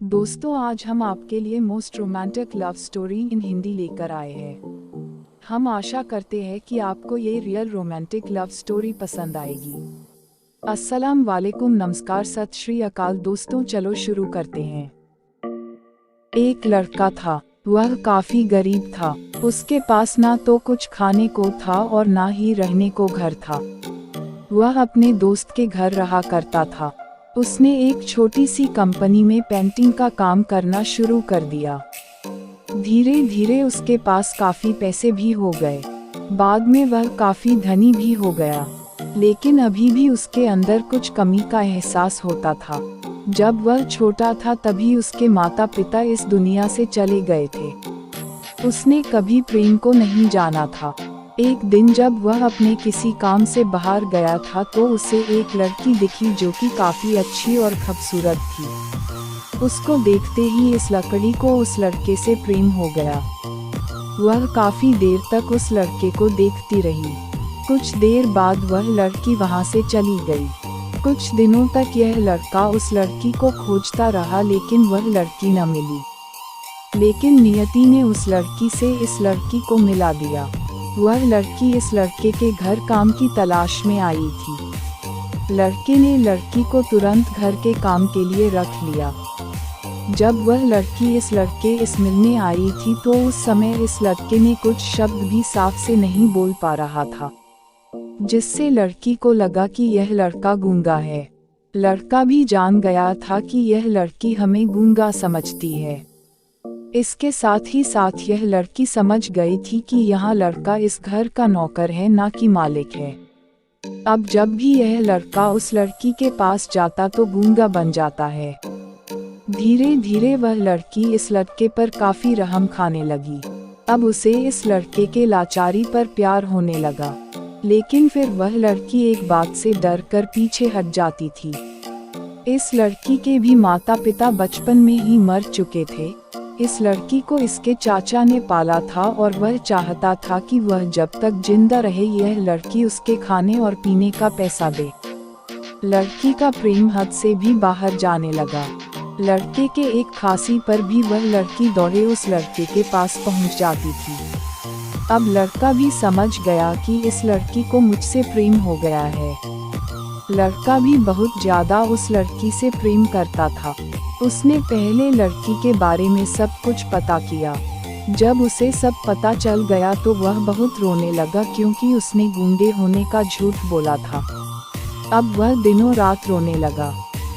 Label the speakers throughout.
Speaker 1: दोस्तों, आज हम आपके लिए most romantic love story in Hindi लेकर आए हैं। हम आशा करते हैं कि आपको ये रियल रोमांटिक लव स्टोरी पसंद आएगी। अस्सलाम वालेकुम, नमस्कार, सत श्री अकाल। दोस्तों, चलो शुरू करते हैं। एक लड़का था। वह काफी गरीब था। उसके पास ना तो कुछ खाने को था और ना ही रहने को घर था। वह अपने दोस्त के घर रहा करता था। उसने एक छोटी सी कंपनी में पेंटिंग का काम करना शुरू कर दिया। धीरे धीरे उसके पास काफी पैसे भी हो गए। बाद में वह काफी धनी भी हो गया, लेकिन अभी भी उसके अंदर कुछ कमी का एहसास होता था। जब वह छोटा था तभी उसके माता पिता इस दुनिया से चले गए थे। उसने कभी प्रेम को नहीं जाना था। एक दिन जब वह अपने किसी काम से बाहर गया था तो उसे एक लड़की दिखी जो कि काफी अच्छी और खूबसूरत थी। उसको देखते ही इस लड़की को उस लड़के से प्रेम हो गया। वह काफी देर तक उस लड़के को देखती रही। कुछ देर बाद वह लड़की वहां से चली गई। कुछ दिनों तक यह लड़का उस लड़की को खोजता रहा, लेकिन वह लड़की न मिली। लेकिन नियति ने उस लड़की से इस लड़की को मिला दिया। वह लड़की इस लड़के के घर काम की तलाश में आई थी। लड़के ने लड़की को तुरंत घर के काम के लिए रख लिया। जब वह लड़की इस लड़के इस मिलने आई थी तो उस समय इस लड़के ने कुछ शब्द भी साफ से नहीं बोल पा रहा था, जिससे लड़की को लगा कि यह लड़का गूंगा है। लड़का भी जान गया था कि यह लड़की हमें गूंगा समझती है। इसके साथ ही साथ यह लड़की समझ गई थी कि यह लड़का इस घर का नौकर है, ना कि मालिक है। अब जब भी यह लड़का उस लड़की के पास जाता तो गूंगा बन जाता है। धीरे धीरे वह लड़की इस लड़के पर काफी रहम खाने लगी। अब उसे इस लड़के के लाचारी पर प्यार होने लगा, लेकिन फिर वह लड़की एक बात से डर कर पीछे हट जाती थी। इस लड़की के भी माता पिता बचपन में ही मर चुके थे। इस लड़की को इसके चाचा ने पाला था और वह चाहता था कि वह जब तक जिंदा रहे यह लड़की उसके खाने और पीने का पैसा दे। लड़की का प्रेम हद से भी बाहर जाने लगा। लड़के के एक खांसी पर भी वह लड़की दौड़े उस लड़के के पास पहुंच जाती थी। अब लड़का भी समझ गया कि इस लड़की को मुझसे प्रेम हो गया है। लड़का भी बहुत ज्यादा उस लड़की से प्रेम करता था। उसने पहले लड़की के बारे में सब कुछ पता किया। जब उसे सब पता चल गया तो वह बहुत रोने लगा, क्योंकि उसने गूंगे होने का झूठ बोला था। अब वह दिनों रात रोने लगा।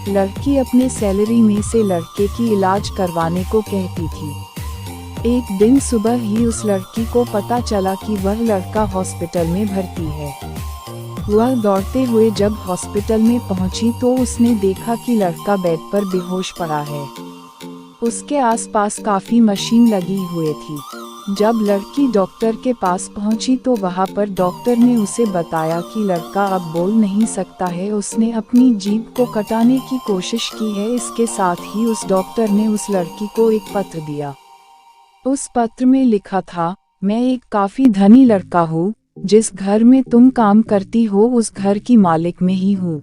Speaker 1: लड़की अपने सैलरी में से लड़के की इलाज करवाने को कहती थी। एक दिन सुबह ही उस लड़की को पता चला कि वह लड़का हॉस्पिटल में भर्ती है। वह दौड़ते हुए जब हॉस्पिटल में पहुंची तो उसने देखा कि लड़का बेड पर बेहोश पड़ा है। उसके आसपास काफी मशीन लगी हुई थी। जब लड़की डॉक्टर के पास पहुंची तो वहां पर डॉक्टर ने उसे बताया कि लड़का अब बोल नहीं सकता है। उसने अपनी जीभ को कटाने की कोशिश की है। इसके साथ ही उस डॉक्टर ने उस लड़की को एक पत्र दिया। उस पत्र में लिखा था, मैं एक काफी धनी लड़का हूँ। जिस घर में तुम काम करती हो उस घर की मालिक में ही हूँ,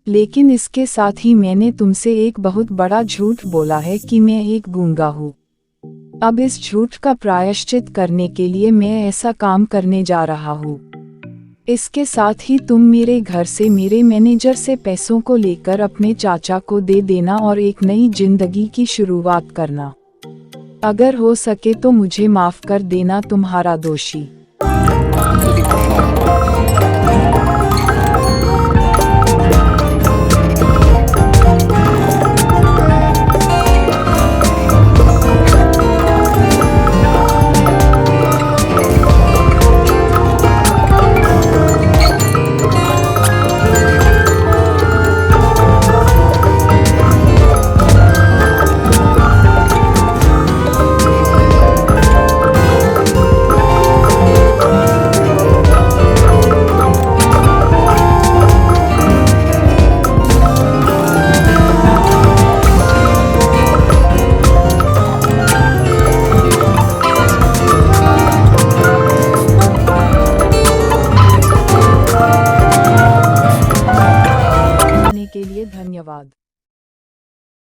Speaker 1: लेकिन इसके साथ ही मैंने तुमसे एक बहुत बड़ा झूठ बोला है कि मैं एक गूंगा हूँ। अब इस झूठ का प्रायश्चित करने के लिए मैं ऐसा काम करने जा रहा हूँ। इसके साथ ही तुम मेरे घर से मेरे मैनेजर से पैसों को लेकर अपने चाचा को दे देना और एक नई जिंदगी की शुरुआत करना। अगर हो सके तो मुझे माफ कर देना, तुम्हारा दोषी।